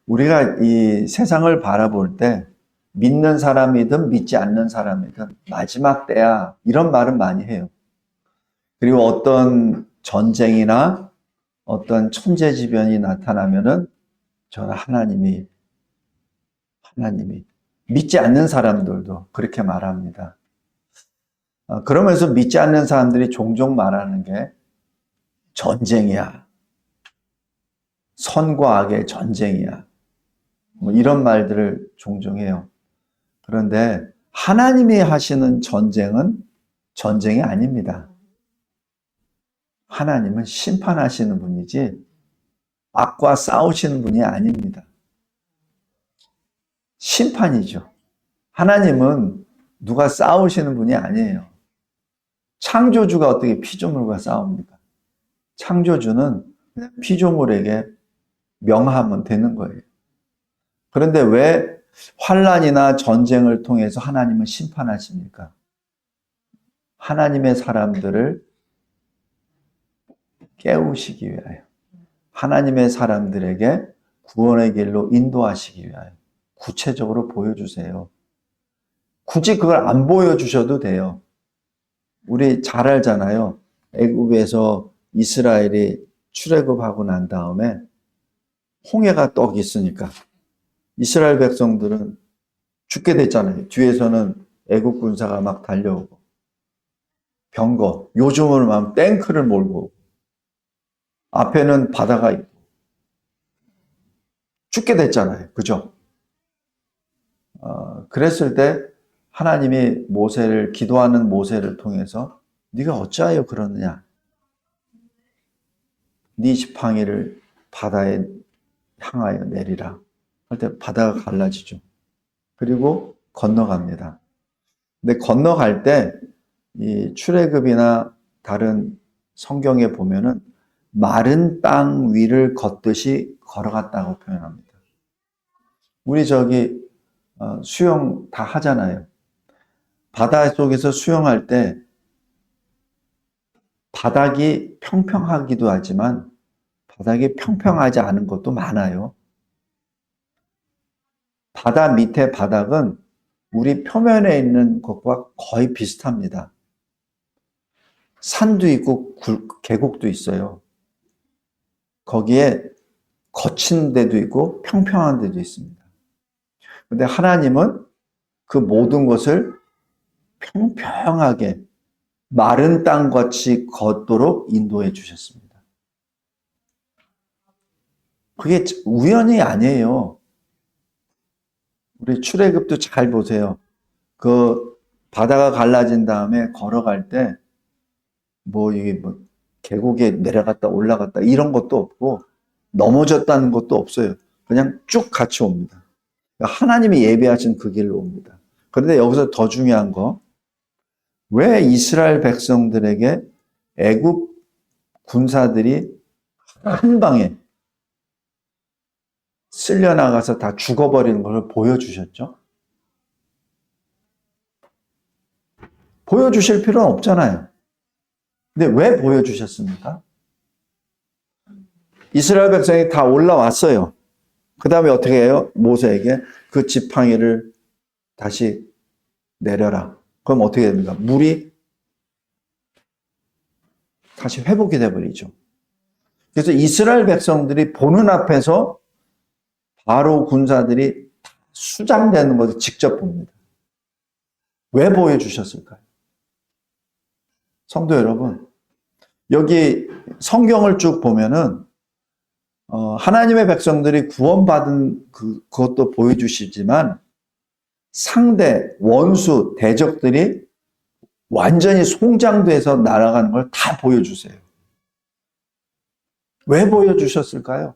우리가 이 세상을 바라볼 때 믿는 사람이든 믿지 않는 사람이든 마지막 때야 이런 말은 많이 해요. 그리고 어떤 전쟁이나 어떤 천재지변이 나타나면은 저는 하나님이 믿지 않는 사람들도 그렇게 말합니다. 그러면서 믿지 않는 사람들이 종종 말하는 게 전쟁이야. 선과 악의 전쟁이야. 뭐 이런 말들을 종종 해요. 그런데 하나님이 하시는 전쟁은 전쟁이 아닙니다. 하나님은 심판하시는 분이지 악과 싸우시는 분이 아닙니다. 심판이죠. 하나님은 누가 싸우시는 분이 아니에요. 창조주가 어떻게 피조물과 싸웁니까? 창조주는 피조물에게 명하면 되는 거예요. 그런데 왜 환난이나 전쟁을 통해서 하나님은 심판하십니까? 하나님의 사람들을 깨우시기 위하여, 하나님의 사람들에게 구원의 길로 인도하시기 위하여 구체적으로 보여주세요. 굳이 그걸 안 보여주셔도 돼요. 우리 잘 알잖아요. 애굽에서 이스라엘이 출애굽하고 난 다음에 홍해가 떡 있으니까 이스라엘 백성들은 죽게 됐잖아요. 뒤에서는 애국 군사가 막 달려오고 병거, 요즘으로 하면 탱크를 몰고 오고 앞에는 바다가 있고 죽게 됐잖아요. 그죠? 그랬을 때 하나님이 모세를, 기도하는 모세를 통해서 네가 어찌하여 그러느냐? 네 지팡이를 바다에 향하여 내리라. 할 때 바다가 갈라지죠. 그리고 건너갑니다. 근데 건너갈 때 이 출애굽이나 다른 성경에 보면은 마른 땅 위를 걷듯이 걸어갔다고 표현합니다. 우리 저기 수영 다 하잖아요. 바다 속에서 수영할 때 바닥이 평평하기도 하지만 바닥이 평평하지 않은 것도 많아요. 바다 밑에 바닥은 우리 표면에 있는 것과 거의 비슷합니다. 산도 있고 계곡도 있어요. 거기에 거친 데도 있고 평평한 데도 있습니다. 그런데 하나님은 그 모든 것을 평평하게 마른 땅같이 걷도록 인도해 주셨습니다. 그게 우연이 아니에요. 우리 출애굽도 잘 보세요. 그 바다가 갈라진 다음에 걸어갈 때 뭐 이게 뭐 계곡에 내려갔다 올라갔다 이런 것도 없고 넘어졌다는 것도 없어요. 그냥 쭉 같이 옵니다. 하나님이 예비하신 그 길로 옵니다. 그런데 여기서 더 중요한 거, 왜 이스라엘 백성들에게 애굽 군사들이 한 방에 쓸려나가서 다 죽어버리는 것을 보여주셨죠? 보여주실 필요는 없잖아요. 근데 왜 보여주셨습니까? 이스라엘 백성이 다 올라왔어요. 그 다음에 어떻게 해요? 모세에게 그 지팡이를 다시 내려라. 그럼 어떻게 됩니까? 물이 다시 회복이 돼버리죠. 그래서 이스라엘 백성들이 보는 앞에서 바로 군사들이 수장되는 것을 직접 봅니다. 왜 보여주셨을까요? 성도 여러분, 여기 성경을 쭉 보면은 하나님의 백성들이 구원받은 그것도 보여주시지만 상대, 원수, 대적들이 완전히 송장돼서 날아가는 걸 다 보여주세요. 왜 보여주셨을까요?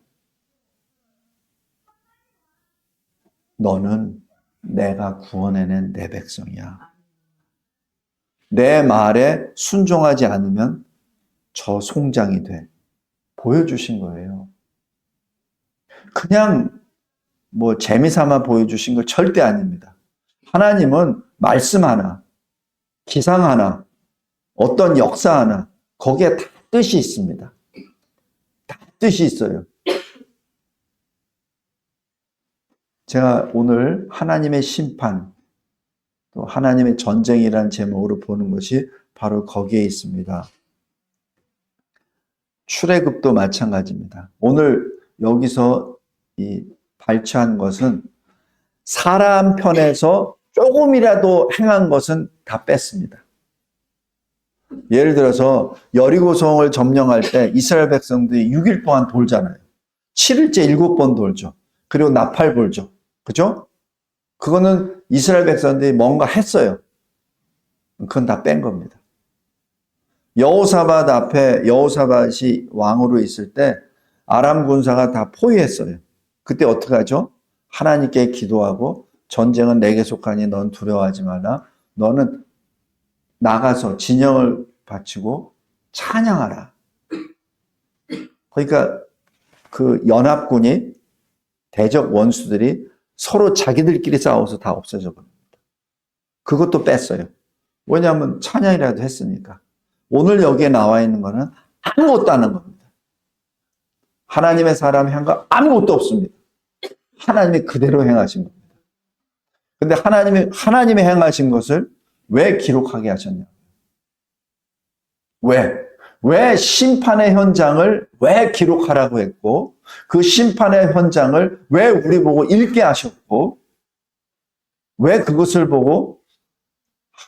너는 내가 구원해낸 내 백성이야. 내 말에 순종하지 않으면 저 송장이 돼. 보여주신 거예요. 그냥 뭐 재미삼아 보여주신 거 절대 아닙니다. 하나님은 말씀 하나, 기상 하나, 어떤 역사 하나, 거기에 다 뜻이 있습니다. 다 뜻이 있어요. 제가 오늘 하나님의 심판, 또 하나님의 전쟁이라는 제목으로 보는 것이 바로 거기에 있습니다. 출애굽도 마찬가지입니다. 오늘 여기서 이 발췌한 것은 사람 편에서 조금이라도 행한 것은 다 뺐습니다. 예를 들어서 여리고성을 점령할 때 이스라엘 백성들이 6일 동안 돌잖아요. 7일째 7번 돌죠. 그리고 나팔 불죠. 그죠? 그거는 이스라엘 백성들이 뭔가 했어요. 그건 다 뺀 겁니다. 여호사밧 앞에 여호사밧이 왕으로 있을 때 아람 군사가 다 포위했어요. 그때 어떻게 하죠? 하나님께 기도하고 전쟁은 내게 속하니 넌 두려워하지 마라. 너는 나가서 진영을 바치고 찬양하라. 그러니까 그 연합군이 대적 원수들이 서로 자기들끼리 싸워서 다 없어져 버립니다. 그것도 뺐어요. 왜냐하면 찬양이라도 했으니까. 오늘 여기에 나와 있는 거는 아무것도 안 한 겁니다. 하나님의 사람이 한 거 아무것도 없습니다. 하나님이 그대로 행하신 겁니다. 근데 하나님이 행하신 것을 왜 기록하게 하셨냐? 왜 심판의 현장을 왜 기록하라고 했고, 그 심판의 현장을 왜 우리 보고 읽게 하셨고, 왜 그것을 보고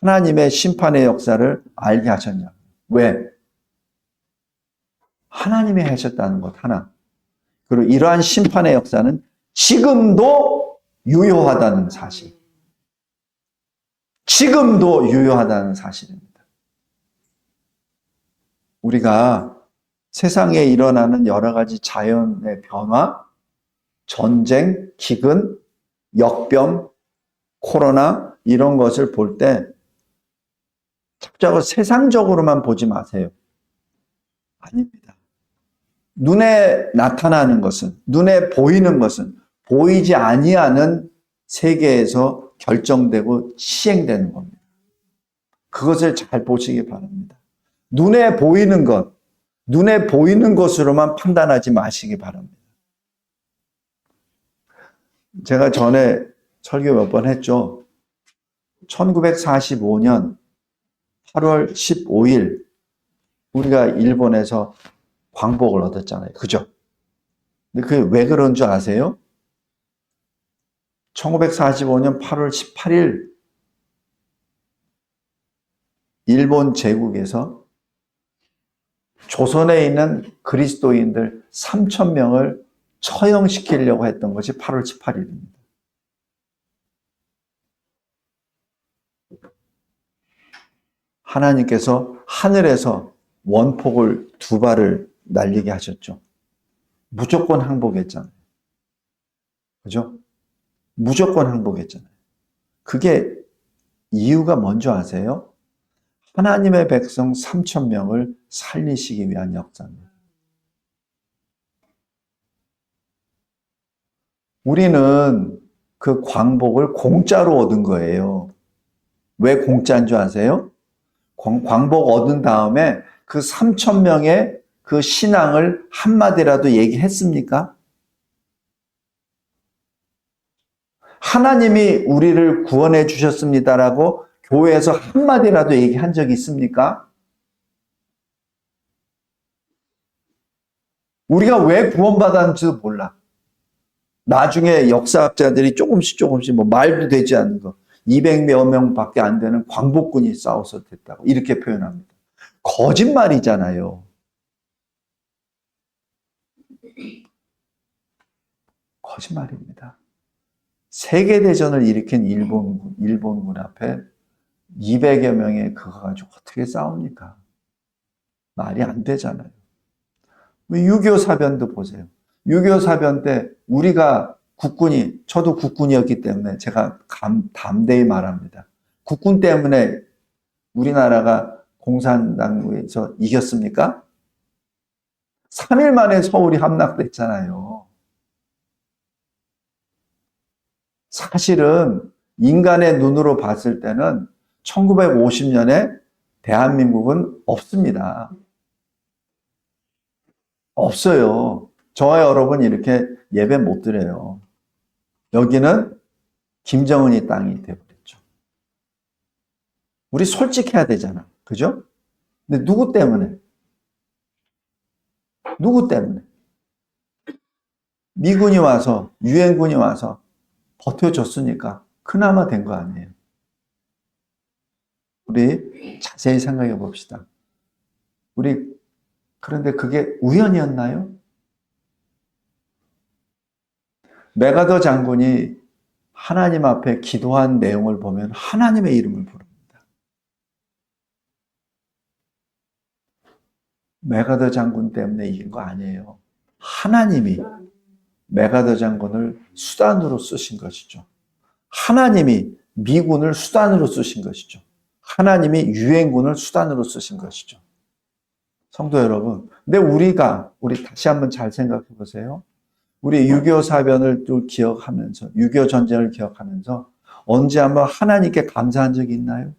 하나님의 심판의 역사를 알게 하셨냐? 왜? 하나님이 하셨다는 것 하나. 그리고 이러한 심판의 역사는 지금도 유효하다는 사실. 지금도 유효하다는 사실입니다. 우리가 세상에 일어나는 여러 가지 자연의 변화, 전쟁, 기근, 역병, 코로나 이런 것을 볼 때 자꾸 세상적으로만 보지 마세요. 아닙니다. 눈에 나타나는 것은, 눈에 보이는 것은 보이지 아니하는 세계에서 결정되고 시행되는 겁니다. 그것을 잘 보시기 바랍니다. 눈에 보이는 것, 눈에 보이는 것으로만 판단하지 마시기 바랍니다. 제가 전에 설교 몇 번 했죠. 1945년 8월 15일 우리가 일본에서 광복을 얻었잖아요. 그죠? 근데 그게 왜 그런 줄 아세요? 1945년 8월 18일 일본 제국에서 조선에 있는 그리스도인들 3,000명을 처형시키려고 했던 것이 8월 18일입니다. 하나님께서 하늘에서 원폭을 2발을 날리게 하셨죠. 무조건 항복했잖아요. 그죠? 무조건 항복했잖아요. 그게 이유가 뭔지 아세요? 하나님의 백성 3,000명을 살리시기 위한 역사입니다. 우리는 그 광복을 공짜로 얻은 거예요. 왜 공짜인 줄 아세요? 광복 얻은 다음에 그 3,000명의 그 신앙을 한마디라도 얘기했습니까? 하나님이 우리를 구원해 주셨습니다라고 교회에서 한마디라도 얘기한 적이 있습니까? 우리가 왜 구원받았는지도 몰라. 나중에 역사학자들이 조금씩 뭐 말도 되지 않는 거 200여 명밖에 안 되는 광복군이 싸워서 됐다고 이렇게 표현합니다. 거짓말이잖아요. 거짓말입니다. 세계대전을 일으킨 일본군 앞에 200여 명의 그거 가지고 어떻게 싸웁니까? 말이 안 되잖아요. 6.25 사변도 보세요. 6.25 사변 때 우리가 저도 국군이었기 때문에 제가 담대히 말합니다. 국군 때문에 우리나라가 공산당에서 이겼습니까? 3일 만에 서울이 함락됐잖아요. 사실은 인간의 눈으로 봤을 때는 1950년에 대한민국은 없습니다. 없어요. 저와 여러분 이렇게 예배 못 드려요. 여기는 김정은이 땅이 되어버렸죠. 우리 솔직해야 되잖아. 그죠? 근데 누구 때문에? 누구 때문에? 미군이 와서, 유엔군이 와서 버텨줬으니까 그나마 된 거 아니에요. 우리 자세히 생각해 봅시다. 그런데 그게 우연이었나요? 메가더 장군이 하나님 앞에 기도한 내용을 보면 하나님의 이름을 부릅니다. 메가더 장군 때문에 이긴 거 아니에요. 하나님이 메가더 장군을 수단으로 쓰신 것이죠. 하나님이 미군을 수단으로 쓰신 것이죠. 하나님이 유엔군을 수단으로 쓰신 것이죠. 성도 여러분, 근데 우리 다시 한번 잘 생각해 보세요. 우리 6.25 사변을 또 기억하면서, 6.25 전쟁을 기억하면서 언제 한번 하나님께 감사한 적이 있나요?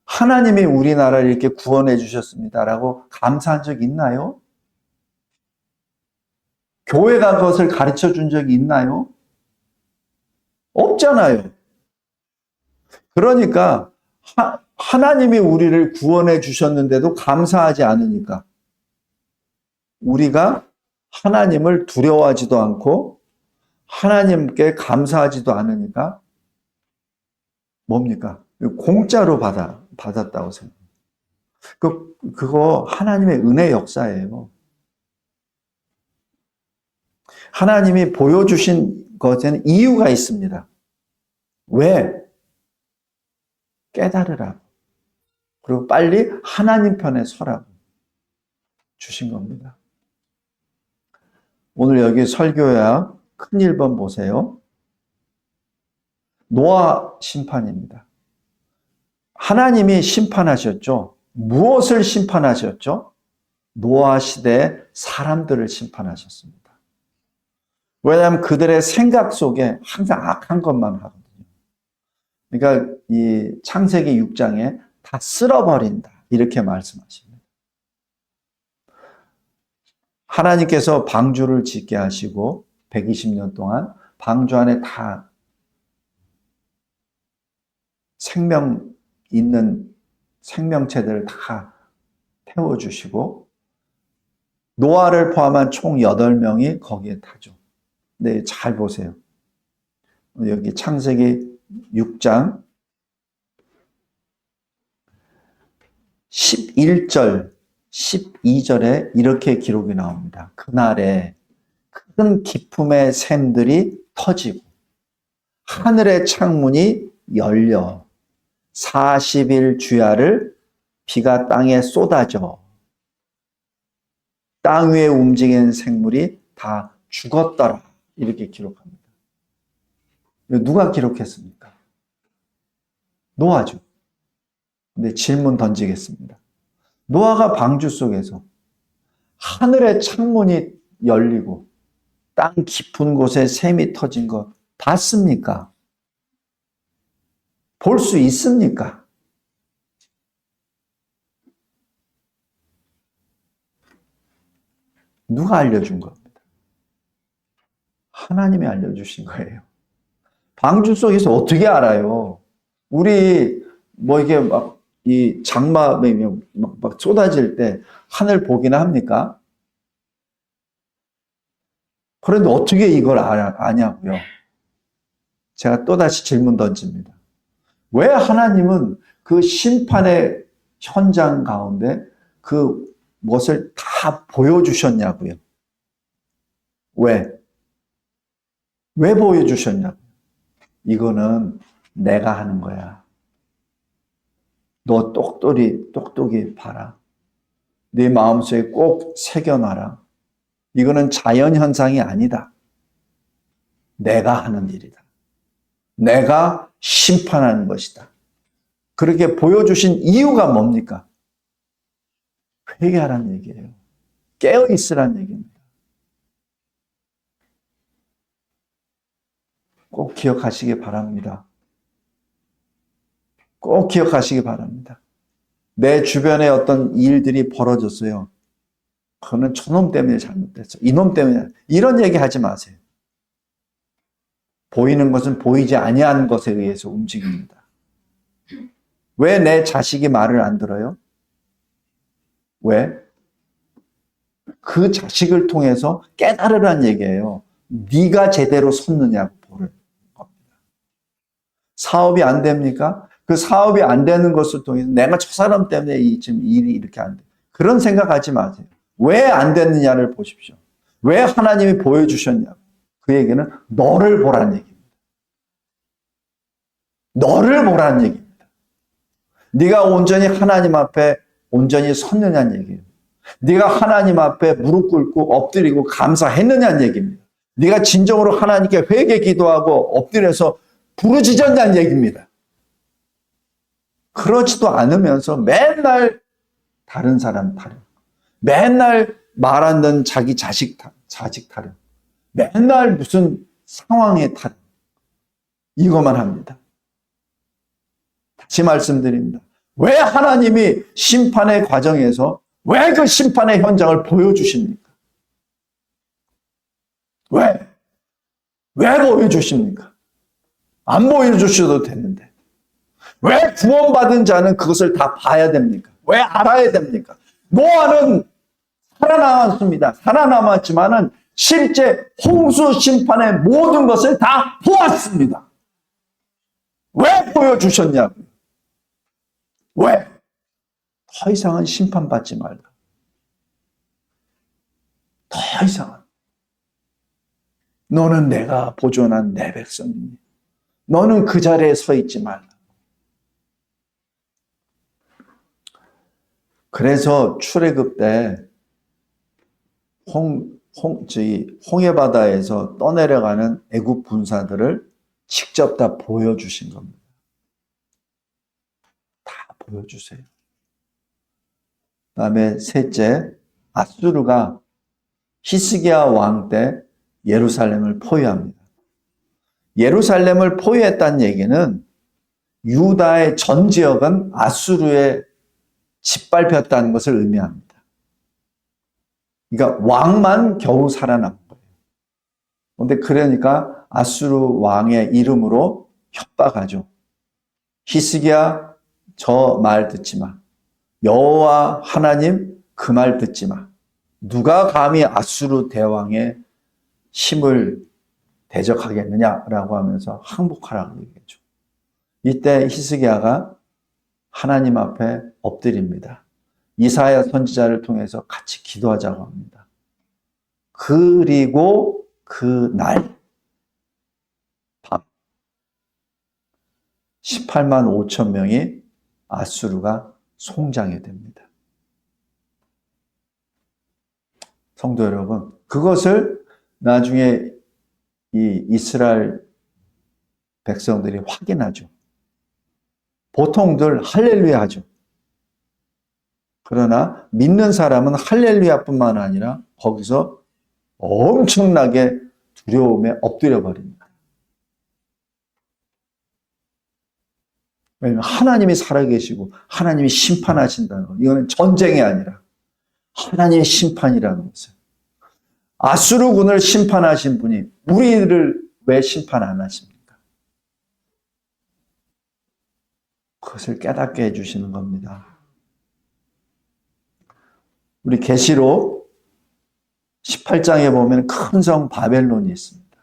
하나님이 우리나라를 이렇게 구원해 주셨습니다라고 감사한 적이 있나요? 교회가 그것을 가르쳐 준 적이 있나요? 없잖아요. 그러니까 하나님이 우리를 구원해 주셨는데도 감사하지 않으니까 우리가 하나님을 두려워하지도 않고 하나님께 감사하지도 않으니까 뭡니까? 공짜로 받았다고 생각합니다. 그거 하나님의 은혜 역사예요. 하나님이 보여주신 것에는 이유가 있습니다. 왜? 깨달으라고. 그리고 빨리 하나님 편에 서라고 주신 겁니다. 오늘 여기 설교야 큰 1번 보세요. 노아 심판입니다. 하나님이 심판하셨죠. 무엇을 심판하셨죠? 노아 시대 사람들을 심판하셨습니다. 왜냐하면 그들의 생각 속에 항상 악한 것만 하거든요. 그러니까 이 창세기 6장에 다 쓸어버린다 이렇게 말씀하십니다. 하나님께서 방주를 짓게 하시고 120년 동안 방주 안에 다 생명 있는 생명체들을 다 태워주시고 노아를 포함한 총 8명이 거기에 타죠. 네, 잘 보세요. 여기 창세기 6장 11절, 12절에 이렇게 기록이 나옵니다. 그날에 큰 기품의 샘들이 터지고 하늘의 창문이 열려 40일 주야를 비가 땅에 쏟아져 땅 위에 움직이는 생물이 다 죽었더라. 이렇게 기록합니다. 누가 기록했습니까? 노아죠. 근데 질문 던지겠습니다. 노아가 방주 속에서 하늘의 창문이 열리고 땅 깊은 곳에 샘이 터진 것 봤습니까? 볼 수 있습니까? 누가 알려준 겁니다. 하나님이 알려주신 거예요. 방주 속에서 어떻게 알아요? 우리 이게 이 장마에 막 쏟아질 때 하늘 보기나 합니까? 그런데 어떻게 이걸 아냐고요? 제가 또다시 질문 던집니다. 왜 하나님은 그 심판의 현장 가운데 그 무엇을 다 보여주셨냐고요? 왜? 왜 보여주셨냐고요? 이거는 내가 하는 거야. 너 똑똑히 봐라. 네 마음속에 꼭 새겨놔라. 이거는 자연현상이 아니다. 내가 하는 일이다. 내가 심판하는 것이다. 그렇게 보여주신 이유가 뭡니까? 회개하라는 얘기예요. 깨어있으라는 얘기입니다. 꼭 기억하시기 바랍니다. 꼭 기억하시기 바랍니다. 내 주변에 어떤 일들이 벌어졌어요. 그거는 저놈 때문에 잘못됐어. 이놈 때문에. 이런 얘기 하지 마세요. 보이는 것은 보이지 아니한 것에 의해서 움직입니다. 왜 내 자식이 말을 안 들어요? 왜? 그 자식을 통해서 깨달으란 얘기예요. 네가 제대로 섰느냐고 보는 겁니다. 사업이 안 됩니까? 그 사업이 안 되는 것을 통해서 내가 저 사람 때문에 지금 일이 이렇게 안 돼. 그런 생각하지 마세요. 왜 안 됐느냐를 보십시오. 왜 하나님이 보여주셨냐고. 그 얘기는 너를 보라는 얘기입니다. 너를 보라는 얘기입니다. 네가 온전히 하나님 앞에 온전히 섰느냐는 얘기예요. 네가 하나님 앞에 무릎 꿇고 엎드리고 감사했느냐는 얘기입니다. 네가 진정으로 하나님께 회개 기도하고 엎드려서 부르짖었냐는 얘기입니다. 그렇지도 않으면서 맨날 다른 사람 타령, 맨날 말 안 듣는 자기 자식 타령, 맨날 무슨 상황에 타령, 이것만 합니다. 다시 말씀드립니다. 왜 하나님이 심판의 과정에서 왜 그 심판의 현장을 보여주십니까? 왜? 왜 보여주십니까? 안 보여주셔도 되는데. 왜 구원받은 자는 그것을 다 봐야 됩니까? 왜 알아야 됩니까? 노아는 살아남았습니다. 살아남았지만은 실제 홍수 심판의 모든 것을 다 보았습니다. 왜 보여주셨냐고요? 왜? 더 이상은 심판받지 말라. 더 이상은. 너는 내가 보존한 내 백성이니 너는 그 자리에 서 있지 말라. 그래서 출애굽 때 홍해바다에서 떠내려가는 애굽 군사들을 직접 다 보여주신 겁니다. 다 보여주세요. 그다음에 셋째, 아수르가 히스기야 왕 때 예루살렘을 포위합니다. 예루살렘을 포위했다는 얘기는 유다의 전 지역은 아수르에 짓밟혔다는 것을 의미합니다. 그러니까 왕만 겨우 살아남은 거예요. 그런데 그러니까 아수르 왕의 이름으로 협박하죠. 히스기야 저 말 듣지 마. 여호와 하나님 그 말 듣지 마. 누가 감히 아수르 대왕의 힘을 대적하겠느냐라고 하면서 항복하라고 얘기했죠. 이때 히스기야가 하나님 앞에 엎드립니다. 이사야 선지자를 통해서 같이 기도하자고 합니다. 그리고 그 날 밤 18만 5천 명이 아수르가 송장이 됩니다. 성도 여러분, 그것을 나중에 이 이스라엘 백성들이 확인하죠. 보통들 할렐루야 하죠. 그러나 믿는 사람은 할렐루야뿐만 아니라 거기서 엄청나게 두려움에 엎드려 버립니다. 왜냐하면 하나님이 살아계시고 하나님이 심판하신다는 것. 이거는 전쟁이 아니라 하나님의 심판이라는 것을. 아수르군을 심판하신 분이 우리를 왜 심판 안 하십니까? 그것을 깨닫게 해주시는 겁니다. 우리 계시록 18장에 보면 큰 성 바벨론이 있습니다.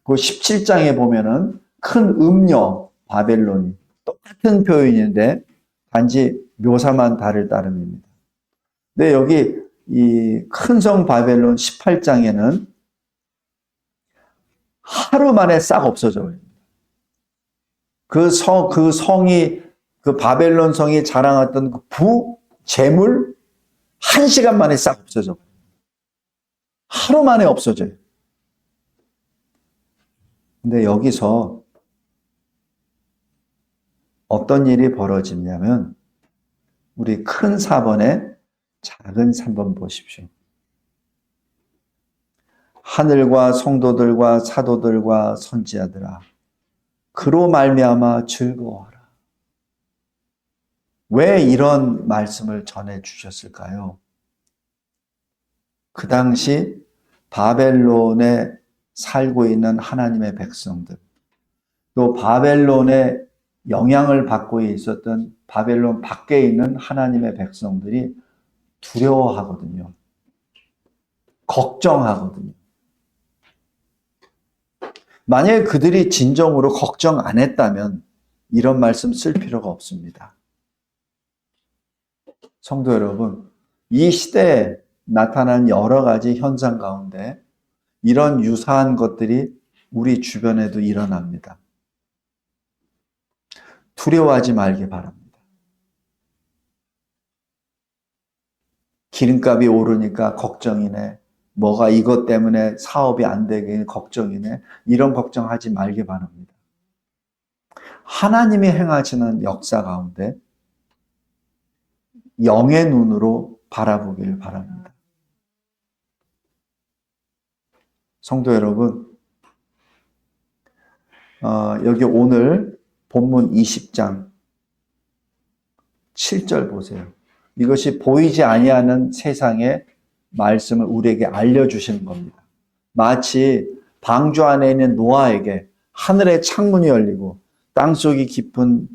그 17장에 보면은 큰 음녀 바벨론이 똑같은 표현인데 단지 묘사만 다를 따름입니다. 근데 여기 이 큰 성 바벨론 18장에는 하루 만에 싹 없어져 버립니다. 그 성이, 그 바벨론 성이 자랑했던 그 재물 1시간 만에 싹 없어져 버려요. 하루 만에 없어져요. 근데 여기서 어떤 일이 벌어지냐면 우리 큰 4번에 작은 3번 보십시오. 하늘과 성도들과 사도들과 선지자들아 그로 말미암아 즐거워하라. 왜 이런 말씀을 전해 주셨을까요? 그 당시 바벨론에 살고 있는 하나님의 백성들, 또 바벨론의 영향을 받고 있었던 바벨론 밖에 있는 하나님의 백성들이 두려워하거든요. 걱정하거든요. 만약에 그들이 진정으로 걱정 안 했다면 이런 말씀 쓸 필요가 없습니다. 성도 여러분, 이 시대에 나타난 여러 가지 현상 가운데 이런 유사한 것들이 우리 주변에도 일어납니다. 두려워하지 말기 바랍니다. 기름값이 오르니까 걱정이네. 뭐가 이것 때문에 사업이 안 되게 걱정이네. 이런 걱정하지 말기 바랍니다. 하나님이 행하시는 역사 가운데 영의 눈으로 바라보길 바랍니다. 성도 여러분, 여기 오늘 본문 20장 7절 보세요. 이것이 보이지 아니하는 세상의 말씀을 우리에게 알려주시는 겁니다. 마치 방주 안에 있는 노아에게 하늘의 창문이 열리고 땅속이 깊은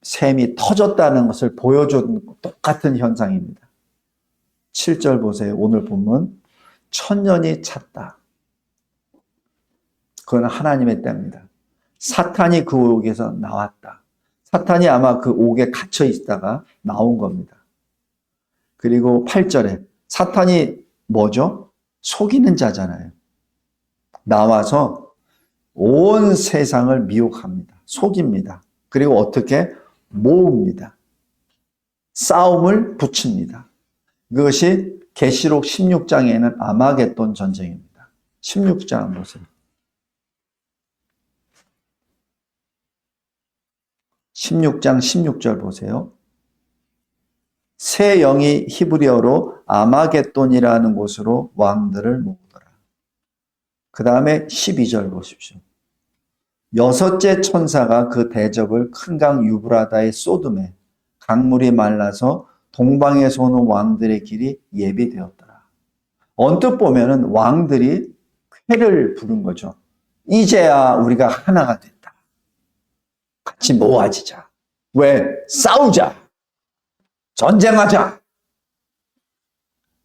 샘이 터졌다는 것을 보여준 똑같은 현상입니다. 7절 보세요. 오늘 본문 천년이 찼다. 그건 하나님의 때입니다. 사탄이 그 옥에서 나왔다. 사탄이 아마 그 옥에 갇혀 있다가 나온 겁니다. 그리고 8절에 사탄이 뭐죠? 속이는 자잖아요. 나와서 온 세상을 미혹합니다. 속입니다. 그리고 어떻게? 모읍니다. 싸움을 붙입니다. 그것이 계시록 16장에는 아마겟돈 전쟁입니다. 16장 보세요. 16장 16절 보세요. 새 영이 히브리어로 아마겟돈이라는 곳으로 왕들을 모으더라. 그 다음에 12절 보십시오. 여섯째 천사가 그 대접을 큰 강 유브라다에 쏟음에 강물이 말라서 동방에서 오는 왕들의 길이 예비되었더라. 언뜻 보면은 왕들이 쾌를 부른 거죠. 이제야 우리가 하나가 됐다. 같이 모아지자. 왜? 싸우자. 전쟁하자.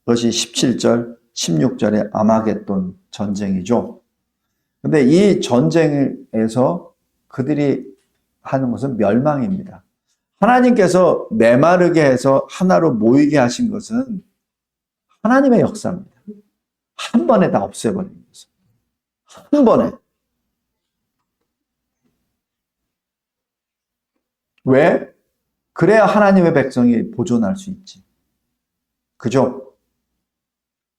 그것이 17절, 16절의 아마겟돈 전쟁이죠. 근데 이 전쟁에서 그들이 하는 것은 멸망입니다. 하나님께서 메마르게 해서 하나로 모이게 하신 것은 하나님의 역사입니다. 한 번에 다 없애버린 것은. 한 번에. 왜? 그래야 하나님의 백성이 보존할 수 있지. 그죠?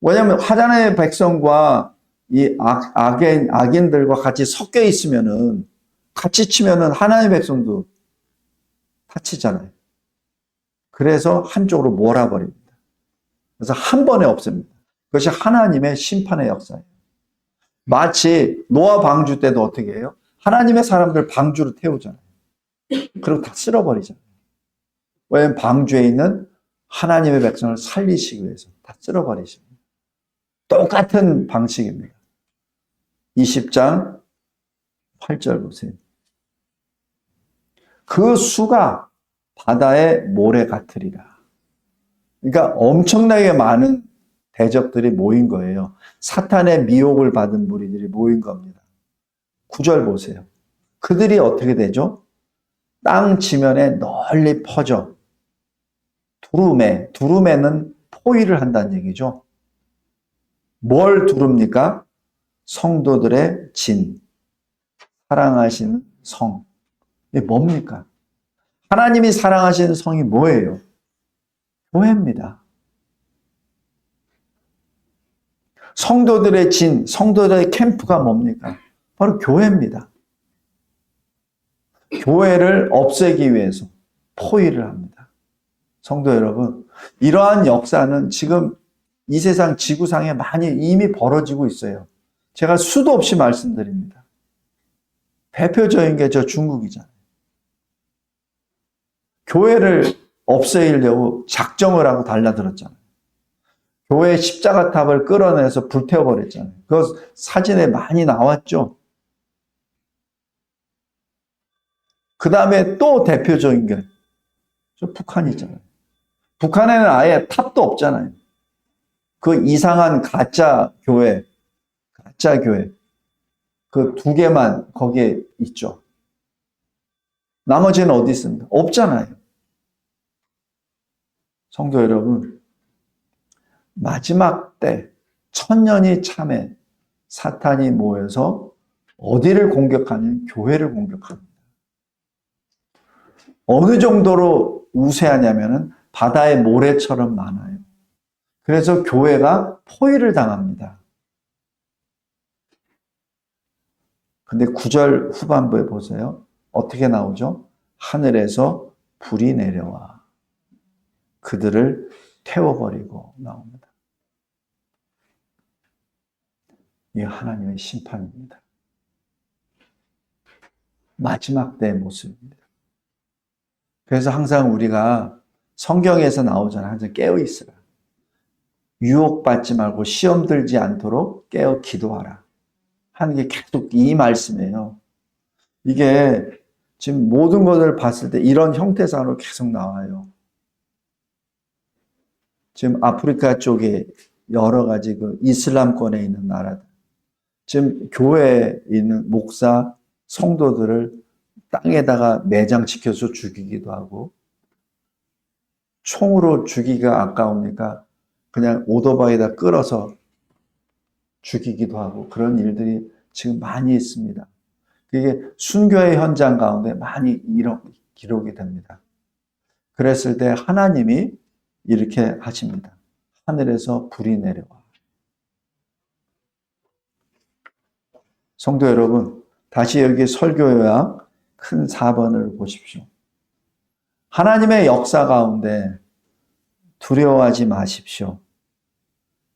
왜냐하면 하나님의 백성과 이 악인들과 같이 섞여 있으면은, 같이 치면은 하나님의 백성도 다치잖아요. 그래서 한쪽으로 몰아버립니다. 그래서 한 번에 없앱니다. 그것이 하나님의 심판의 역사예요. 마치 노아 방주 때도 어떻게 해요? 하나님의 사람들 방주로 태우잖아요. 그리고 다 쓸어버리잖아요. 왜냐하면 방주에 있는 하나님의 백성을 살리시기 위해서 다 쓸어버리십니다. 똑같은 방식입니다. 20장 8절 보세요. 그 수가 바다의 모래 같으리라. 그러니까 엄청나게 많은 대적들이 모인 거예요. 사탄의 미혹을 받은 무리들이 모인 겁니다. 9절 보세요. 그들이 어떻게 되죠? 땅 지면에 널리 퍼져 두루매는 포위를 한다는 얘기죠. 뭘 두릅니까? 성도들의 진, 사랑하시는 성. 이게 뭡니까? 하나님이 사랑하시는 성이 뭐예요? 교회입니다. 성도들의 진, 성도들의 캠프가 뭡니까? 바로 교회입니다. 교회를 없애기 위해서 포위를 합니다. 성도 여러분, 이러한 역사는 지금 이 세상 지구상에 많이 이미 벌어지고 있어요. 제가 수도 없이 말씀드립니다. 대표적인 게 저 중국이잖아요. 교회를 없애려고 작정을 하고 달라들었잖아요. 교회 십자가 탑을 끌어내서 불태워버렸잖아요. 그 사진에 많이 나왔죠. 그 다음에 또 대표적인 게 북한이잖아요. 북한에는 아예 탑도 없잖아요. 그 이상한 가짜 교회 그 두 개만 거기에 있죠. 나머지는 어디 있습니까? 없잖아요. 성도 여러분, 마지막 때 천년이 참에 사탄이 모여서 어디를 공격하냐면 교회를 공격합니다. 어느 정도로 우세하냐면은 바다의 모래처럼 많아요. 그래서 교회가 포위를 당합니다. 근데 9절 후반부에 보세요. 어떻게 나오죠? 하늘에서 불이 내려와 그들을 태워버리고 나옵니다. 이 하나님의 심판입니다. 마지막 때의 모습입니다. 그래서 항상 우리가 성경에서 나오잖아요. 항상 깨어 있으라. 유혹받지 말고 시험 들지 않도록 깨어 기도하라. 하는 게 계속 이 말씀이에요. 이게 지금 모든 것을 봤을 때 이런 형태상으로 계속 나와요. 지금 아프리카 쪽에 여러 가지 그 이슬람권에 있는 나라들. 지금 교회에 있는 목사, 성도들을 땅에다가 매장시켜서 죽이기도 하고, 총으로 죽이기가 아까우니까 그냥 오토바이에다 끌어서 죽이기도 하고, 그런 일들이 지금 많이 있습니다. 그게 순교의 현장 가운데 많이 기록이 됩니다. 그랬을 때 하나님이 이렇게 하십니다. 하늘에서 불이 내려와. 성도 여러분, 다시 여기 설교 요약 큰 4번을 보십시오. 하나님의 역사 가운데 두려워하지 마십시오.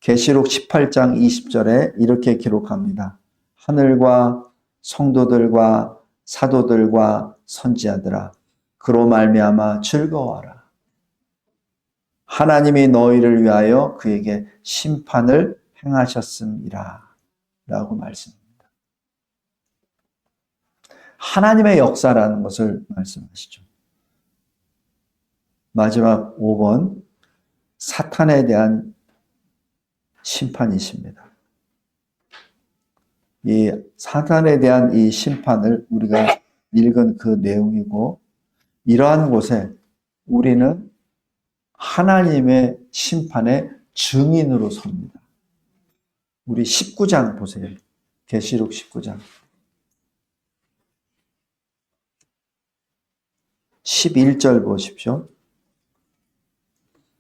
계시록 18장 20절에 이렇게 기록합니다. 하늘과 성도들과 사도들과 선지자들아, 그로 말미암아 즐거워하라. 하나님이 너희를 위하여 그에게 심판을 행하셨음이라 라고 말씀합니다. 하나님의 역사라는 것을 말씀하시죠. 마지막 5번, 사탄에 대한 심판이십니다. 이 사탄에 대한 이 심판을 우리가 읽은 그 내용이고, 이러한 곳에 우리는 하나님의 심판의 증인으로 섭니다. 우리 19장 보세요. 계시록 19장. 11절 보십시오.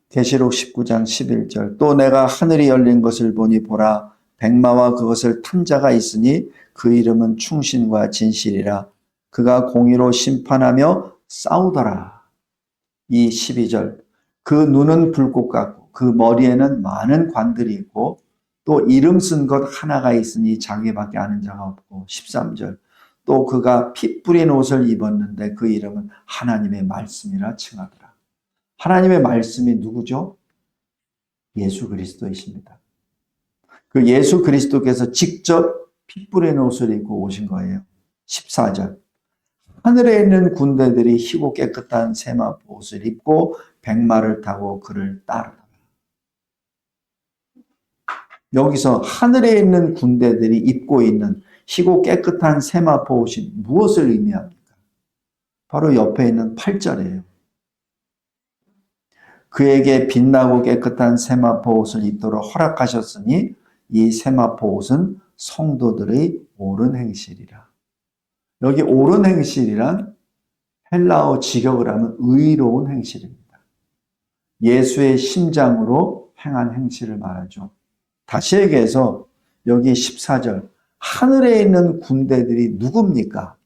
계시록 19장 11절. 또 내가 하늘이 열린 것을 보니 보라, 백마와 그것을 탄 자가 있으니 그 이름은 충신과 진실이라. 그가 공의로 심판하며 싸우더라. 이 12절. 그 눈은 불꽃 같고 그 머리에는 많은 관들이 있고 또 이름 쓴 것 하나가 있으니 자기밖에 아는 자가 없고. 13절. 또 그가 피 뿌린 옷을 입었는데 그 이름은 하나님의 말씀이라 칭하더라. 하나님의 말씀이 누구죠? 예수 그리스도이십니다. 그 예수 그리스도께서 직접 피 뿌린 옷을 입고 오신 거예요. 14절. 하늘에 있는 군대들이 희고 깨끗한 세마포 옷을 입고 백마를 타고 그를 따르더라. 여기서 하늘에 있는 군대들이 입고 있는 희고 깨끗한 세마포 옷이 무엇을 의미합니까? 바로 옆에 있는 8절이에요. 그에게 빛나고 깨끗한 세마포 옷을 입도록 허락하셨으니 이 세마포 옷은 성도들의 옳은 행실이라. 여기 옳은 행실이란 헬라어 직역을 하면 의로운 행실입니다. 예수의 심장으로 행한 행실을 말하죠. 다시 얘기해서 여기 14절. 하늘에 있는 군대들이 누굽니까?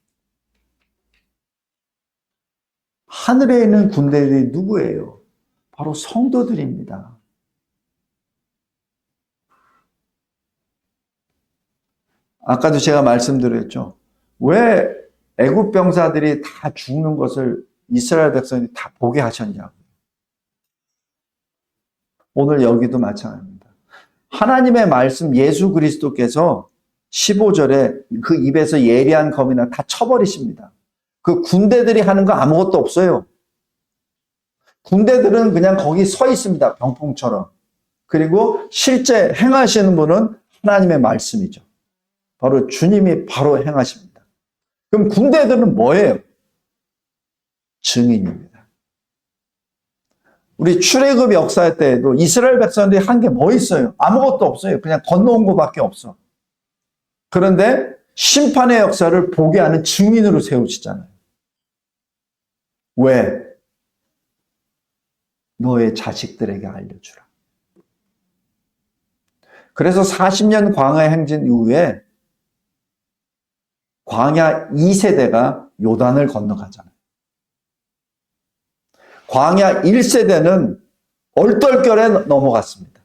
하늘에 있는 군대들이 누구예요? 바로 성도들입니다. 아까도 제가 말씀드렸죠. 왜 애굽 병사들이 다 죽는 것을 이스라엘 백성이 다 보게 하셨냐고. 오늘 여기도 마찬가지입니다. 하나님의 말씀 예수 그리스도께서 15절에 그 입에서 예리한 검이나 다 쳐버리십니다. 그 군대들이 하는 거 아무것도 없어요. 군대들은 그냥 거기 서 있습니다. 병풍처럼. 그리고 실제 행하시는 분은 하나님의 말씀이죠. 바로 주님이 바로 행하십니다. 그럼 군대들은 뭐예요? 증인입니다. 우리 출애굽 역사 때에도 이스라엘 백성들이 한 게 뭐 있어요? 아무것도 없어요. 그냥 건너온 것밖에 없어. 그런데 심판의 역사를 보게 하는 증인으로 세우시잖아요. 왜? 너의 자식들에게 알려주라. 그래서 40년 광야 행진 이후에 광야 2세대가 요단을 건너가잖아요. 광야 1세대는 얼떨결에 넘어갔습니다.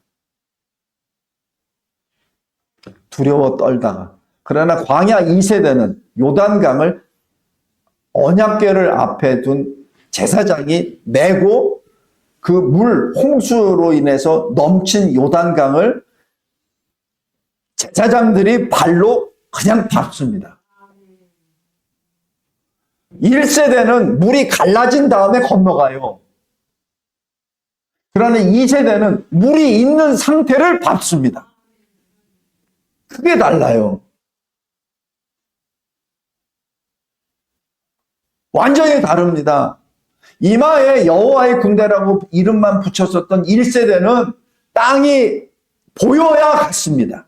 두려워 떨다가. 그러나 광야 2세대는 요단강을 언약궤를 앞에 둔 제사장이 메고 그 물 홍수로 인해서 넘친 요단강을 제사장들이 발로 그냥 밟습니다. 1세대는 물이 갈라진 다음에 건너가요. 그러나 2세대는 물이 있는 상태를 밟습니다. 크게 달라요. 완전히 다릅니다. 이마에 여호와의 군대라고 이름만 붙였었던 1세대는 땅이 보여야 갔습니다.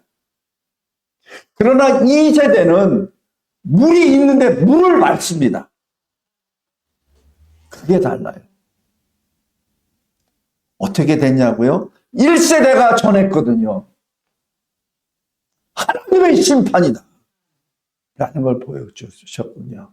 그러나 2세대는 물이 있는데 물을 밟습니다. 그게 달라요. 어떻게 됐냐고요? 1세대가 전했거든요. 하나님의 심판이다 라는 걸 보여주셨군요.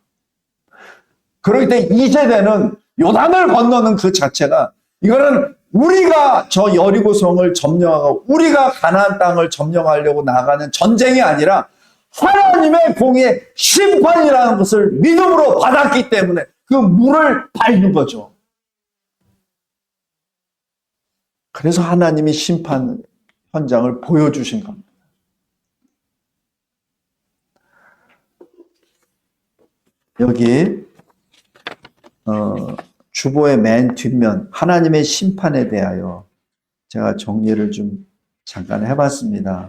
그렇기 때문에 2세대는 요단을 건너는 그 자체가 이거는 우리가 저 여리고성을 점령하고 우리가 가나안 땅을 점령하려고 나가는 전쟁이 아니라 하나님의 공의 심판이라는 것을 믿음으로 받았기 때문에 그 물을 밟는 거죠. 그래서 하나님이 심판 현장을 보여주신 겁니다. 여기 주보의 맨 뒷면 하나님의 심판에 대하여 제가 정리를 좀 잠깐 해봤습니다.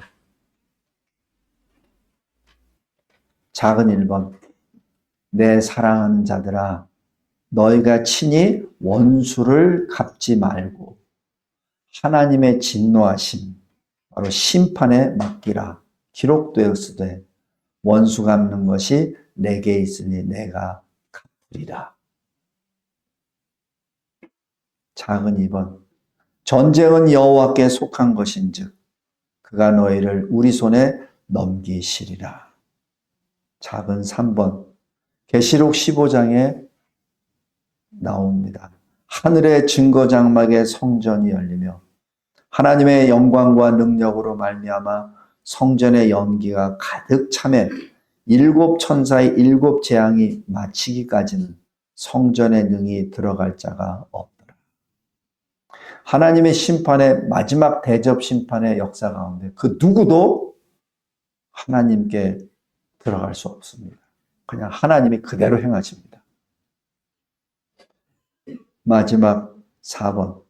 작은 1번 내 사랑하는 자들아 너희가 친히 원수를 갚지 말고 하나님의 진노하심 바로 심판에 맡기라. 기록되었으되 원수 갚는 것이 내게 있으니 내가 갚으리라. 작은 2번 전쟁은 여호와께 속한 것인즉 그가 너희를 우리 손에 넘기시리라. 작은 3번 계시록 15장에 나옵니다. 하늘의 증거장막의 성전이 열리며 하나님의 영광과 능력으로 말미암아 성전의 연기가 가득 차매 7 천사의 7 재앙이 마치기까지는 성전에 능히 들어갈 자가 없더라. 하나님의 심판의 마지막 대접 심판의 역사 가운데 그 누구도 하나님께 들어갈 수 없습니다. 그냥 하나님이 그대로 행하십니다. 마지막 4번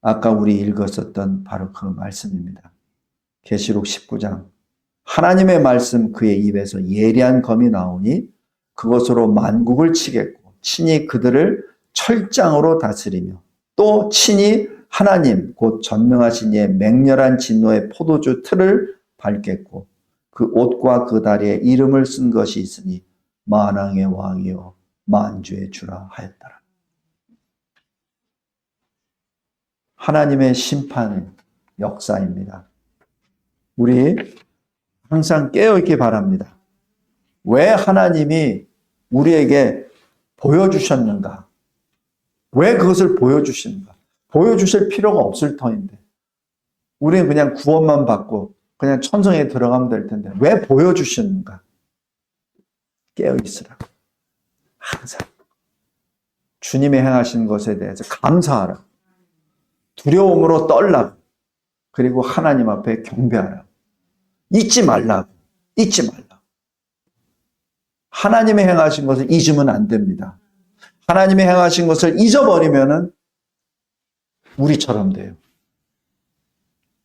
아까 우리 읽었었던 바로 그 말씀입니다. 계시록 19장 하나님의 말씀 그의 입에서 예리한 검이 나오니 그것으로 만국을 치겠고 친히 그들을 철장으로 다스리며 또 친히 하나님 곧 전능하신 이의 맹렬한 진노의 포도주 틀을 밟겠고 그 옷과 그 다리에 이름을 쓴 것이 있으니 만왕의 왕이요 만주의 주라 하였더라. 하나님의 심판 역사입니다. 우리 항상 깨어있기 바랍니다. 왜 하나님이 우리에게 보여주셨는가? 왜 그것을 보여주시는가? 보여주실 필요가 없을 터인데 우리는 그냥 구원만 받고 그냥 천성에 들어가면 될 텐데 왜 보여주시는가? 깨어있으라. 항상 주님이 행하신 것에 대해서 감사하라. 두려움으로 떨라고. 그리고 하나님 앞에 경배하라고. 잊지 말라고. 잊지 말라고. 하나님의 행하신 것을 잊으면 안 됩니다. 하나님의 행하신 것을 잊어버리면은 우리처럼 돼요.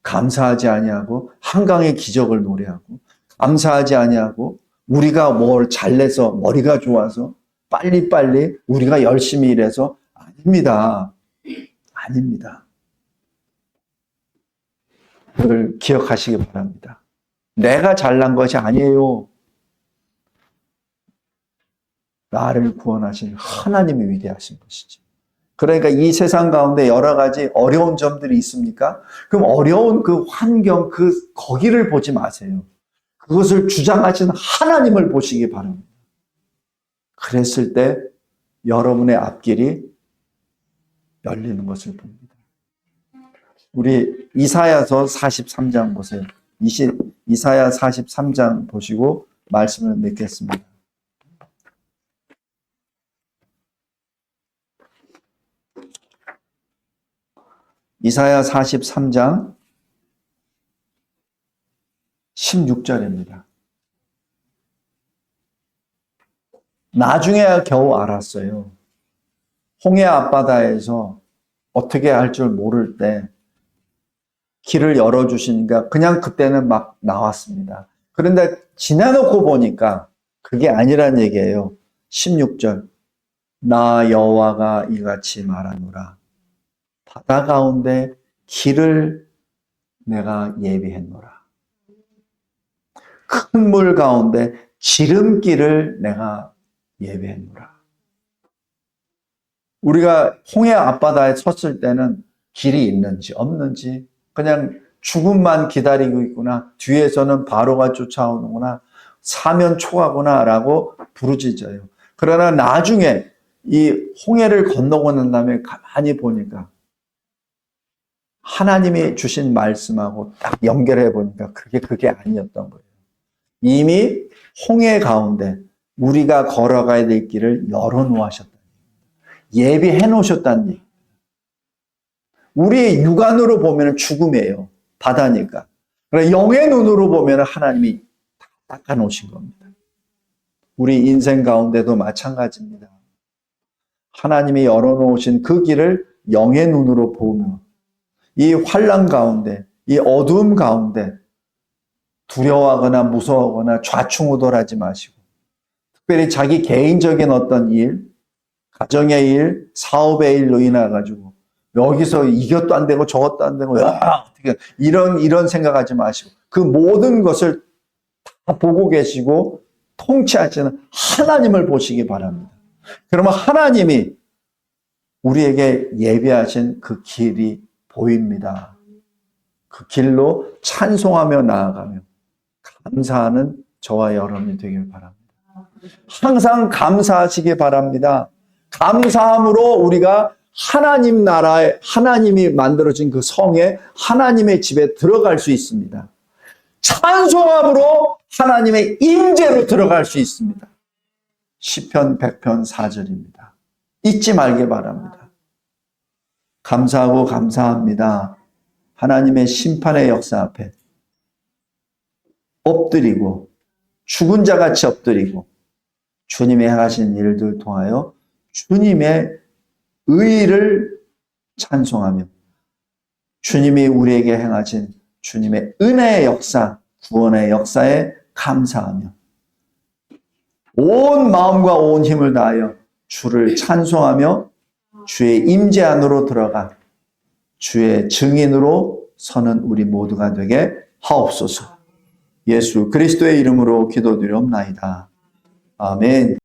감사하지 아니하고 한강의 기적을 노래하고, 감사하지 아니하고 우리가 뭘 잘내서 머리가 좋아서 빨리빨리 우리가 열심히 일해서, 아닙니다. 아닙니다. 그걸 기억하시기 바랍니다. 내가 잘난 것이 아니에요. 나를 구원하신 하나님이 위대하신 것이죠. 그러니까 이 세상 가운데 여러 가지 어려운 점들이 있습니까? 그럼 어려운 그 환경, 거기를 보지 마세요. 그것을 주장하신 하나님을 보시기 바랍니다. 그랬을 때 여러분의 앞길이 열리는 것을 봅니다. 우리 이사야서 43장 보세요. 이사야 43장 보시고 말씀을 맺겠습니다. 이사야 43장 16절입니다. 나중에야 겨우 알았어요. 홍해 앞바다에서 어떻게 할 줄 모를 때 길을 열어주시니까 그냥 그때는 막 나왔습니다. 그런데 지나놓고 보니까 그게 아니란 얘기예요. 16절. 나 여호와가 이같이 말하노라. 바다 가운데 길을 내가 예비했노라. 큰 물 가운데 지름길을 내가 예비했노라. 우리가 홍해 앞바다에 섰을 때는 길이 있는지 없는지 그냥 죽음만 기다리고 있구나, 뒤에서는 바로가 쫓아오는구나, 사면 초하구나 라고 부르짖어요. 그러나 나중에 이 홍해를 건너고 난 다음에 가만히 보니까 하나님이 주신 말씀하고 딱 연결해 보니까 그게 아니었던 거예요. 이미 홍해 가운데 우리가 걸어가야 될 길을 열어놓으셨다는 얘기입니다. 예비해 놓으셨다는 얘기입니다. 우리의 육안으로 보면 죽음이에요. 바다니까. 그러나 영의 눈으로 보면 하나님이 다 닦아 놓으신 겁니다. 우리 인생 가운데도 마찬가지입니다. 하나님이 열어놓으신 그 길을 영의 눈으로 보며 이 환난 가운데, 이 어두움 가운데 두려워하거나 무서워하거나 좌충우돌하지 마시고, 특별히 자기 개인적인 어떤 일, 가정의 일, 사업의 일로 인해 가지고 여기서 이것도 안 되고 저것도 안 되고 어떻게 이런 생각하지 마시고 그 모든 것을 다 보고 계시고 통치하시는 하나님을 보시기 바랍니다. 그러면 하나님이 우리에게 예비하신 그 길이 보입니다. 그 길로 찬송하며 나아가며 감사하는 저와 여러분이 되길 바랍니다. 항상 감사하시기 바랍니다. 감사함으로 우리가 하나님 나라에, 하나님이 만들어진 그 성에, 하나님의 집에 들어갈 수 있습니다. 찬송함으로 하나님의 임재로 들어갈 수 있습니다. 시편 100편 4절입니다. 잊지 말기 바랍니다. 감사하고 감사합니다. 하나님의 심판의 역사 앞에 엎드리고 죽은 자같이 엎드리고 주님의 행하신 일들 통하여 주님의 의를 찬송하며 주님이 우리에게 행하신 주님의 은혜의 역사, 구원의 역사에 감사하며 온 마음과 온 힘을 다하여 주를 찬송하며 주의 임재 안으로 들어가 주의 증인으로 서는 우리 모두가 되게 하옵소서. 예수 그리스도의 이름으로 기도드리옵나이다. 아멘.